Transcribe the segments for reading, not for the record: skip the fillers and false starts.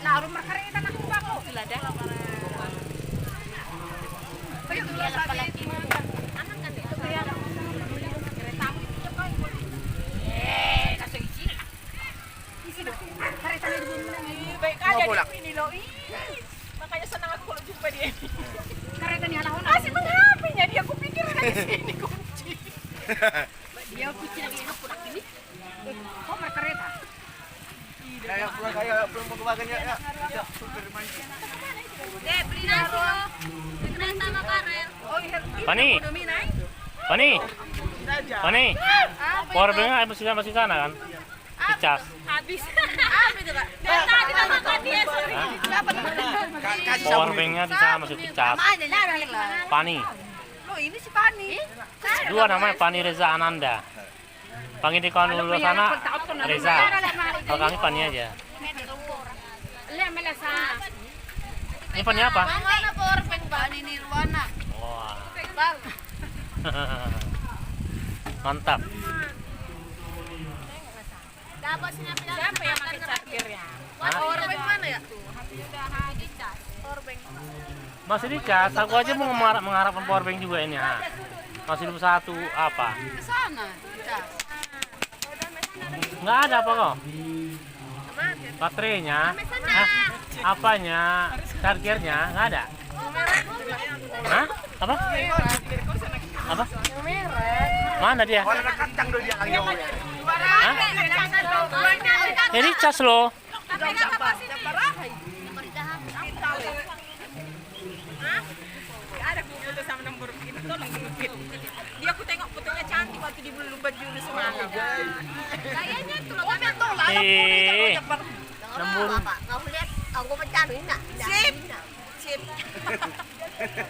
Lalu merkarita na kuha ko. Sila dah. Kayo bilang pala kimo. Anak kan itu kaya kereta mo dito pa. Kaso isin. Isin ako. Kereta ni dun na. Baik aja ni lo. Makanya senang aku kalau jumpa dia. Kereta ni halau. Masih menghapinya dia, aku pikir ada di sini kunci. Dia kunci lagi enak pulang ini. Oh, berkereta. Ya, pulang kayak belum pengembangnya ya. Ya, supir main. Beli nasi lo. Kereta sama Karel. Oh, iya. Pani. Pani. Pani. Powerbank nggak masih sana kan? Dicas. Habis. Habis itu, Kak. Tadi makan dia sorry. Powerbanknya di sana masih dicas. Pani. Loh, ini si Pani. Dua namanya Pani Reza Ananda. Panggil di kawan dulu sana Reza. Kalau kami Pani aja. Ini Pani apa? Mana powerbank Pani Nirwana? Wah, Bang. mantap. Dapat siapa yang pakai chargernya? Powerbank mana ya? Powerbank. Masih dicas. Aku aja mau mengharapkan powerbank juga ini. Ha. Masih belum satu apa? Ke sana. Cas. Nggak ada apa kok? Baterainya, apanya, chargernya nggak ada. Hah? Apa? Apa? Mana dia? Warna kacang dulu dia lagi. Hah? Ini cas loh. Ada foto sama nomor begini tolong diupit. Dia aku tengok fotonya cantik waktu di bulu baju semalam. Kayaknya itu loh betul lah. Nomor. Nggak lihat aku pencari nak. Sip. Sip.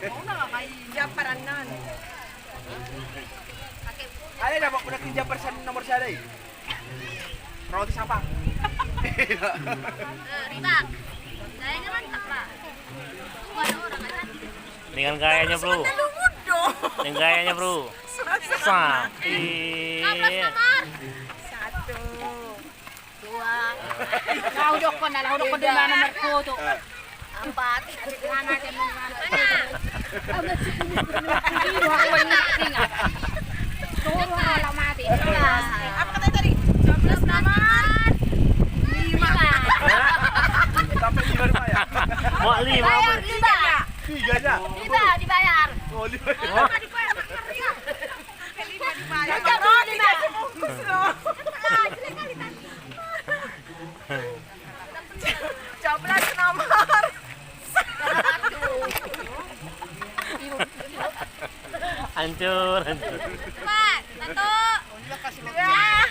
Mau nggak kayak japaran nan. Ada dapat punya kerja persen nomor saya. Roti sampah. Ribak. Kayaknya mantap lah. Ada orang aja. Dengan gayanya bro. Dengan gayanya bro. Iya. 1, 2. Lahudok ko na di ba nomor 2 to. 4. Apa kata tadi? 12 nomor 5. Sampai 5 ya? Mau 5 apa? 3 aja. 5 dibayar. Oh, 5. Oh. Hancur, hancur. Pak, satu.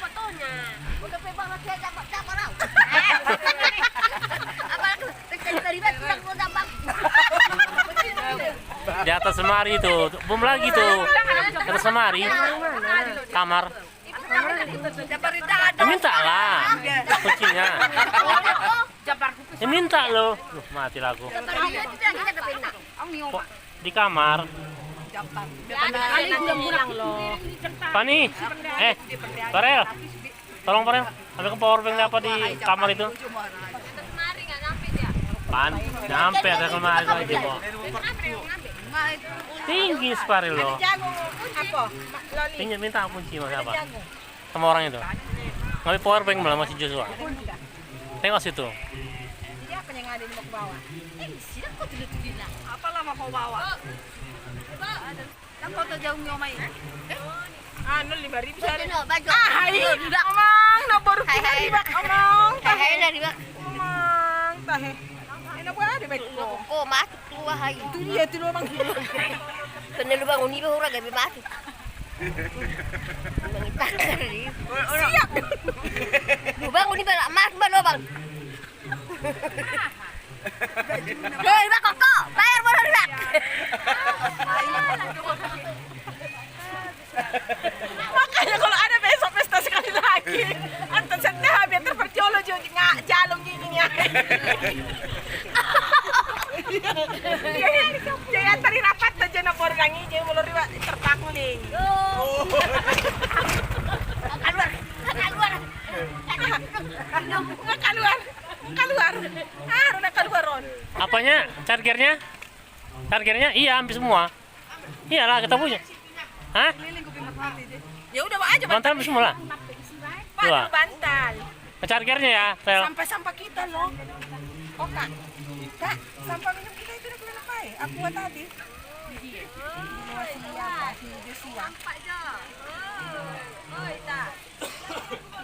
Fotonya. Udah pegang lagi aja, Pak. Apa tuh? Dari mana kurang mau tambah? Di atas semari itu, bom lagi tuh. Di atas semari, kamar. Ya, minta lah, kuncinya. Ya minta loh. Mati lah aku. Di kamar. Pani, Farel, tolong Farel, ambil ke powerbank apa di kamar itu? Pan, nyampe ada kemari lagi kok. Tinggi Farel loh. Tinggi minta kunci mas apa? Sama orang itu. Ngambil powerbank malah masih Joshua. Tengok situ. Jadi apa yang ada di mau bawa? Sini kok tulis-tulis lah. Apalah mau bawa? Kan foto jauh nyomai. Anu 5.000 sehari. Hai, omong, no baru kita ribak, omong. Hai, ribak. Omong, tahe. Enak banget deh, baik. Oh, masuk keluar hai. Itu dia tuh omong. Kena lubang uni baru orang gabi masuk. Siap. Lubang uni balak mas lubang. Hei, bak kok. Bayar bodoh dak. Makanya kalau ada besok pesta sekali lagi, antar sedih biar terpercaya jadi nggak jalung giginya. Jadi antari rapat aja napor gangi jadi mulai terpakuling. Keluar, keluar, keluar, keluar. Apanya? Chargernya? Chargernya? Iya, ambil semua. Iyalah, kita punya. Hah? Ya udah bawa aja Bantal ambil semua lah. Dua. bantal. Chargernya ya, Tel. Sampah-sampah kita loh. Oh kak, kak, sampah minum kita itu udah kemana pak? Aku buat tadi. Si Josia.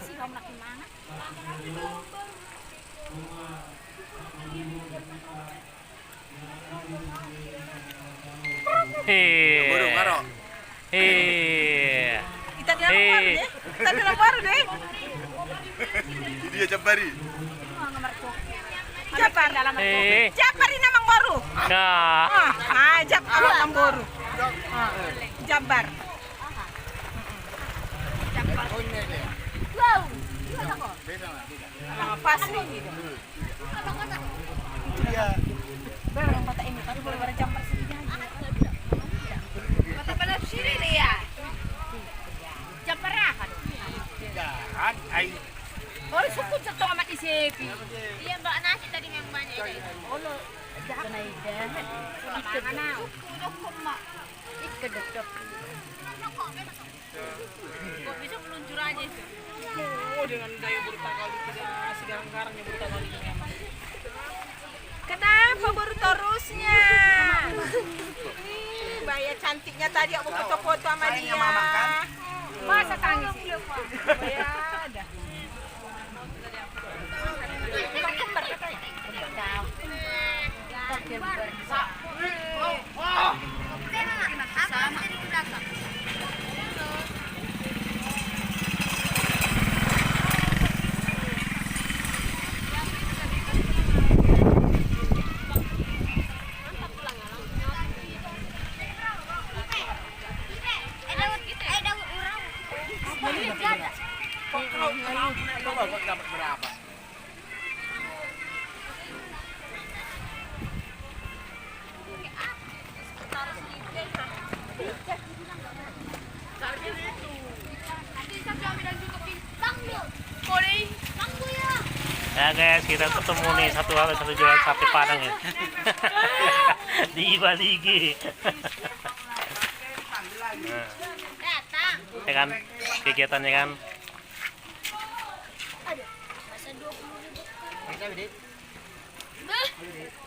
Si kamu nak gimana? Burung karo. Kita di dalam baru deh. Kita di dalam baru deh. Dia Jabari. Jabar dalam Jabar ini namang baru. Nah, Jabar namang baru. Jabar. Wow. Pas nih. Iya. Barang kota ini tapi baru Jabar sini aja. Kota pada sini nih ya. Jabar kan. Jangan ai. Oh, suku cetok amat isipi. Iya mbak nasi tadi yang banyak itu. Olo, jangan aja. Ikat mana? Ikat dedok. Kok bisa meluncur aja itu? Oh, dengan gaya bertakali tidak segarang-garangnya bertakali ini. Kenapa baru terusnya? Ih, Baya cantiknya tadi aku foto-foto sama dia. Masa tangis sih? Baya ada. Kembar katanya. Sama di belakang. Coba kok dapat berapa? ya guys, kita ketemu nih satu jualan sate padang ya. Di Baligi. Nah, Datang. ya kan kegiatannya kan. Masa 20.000.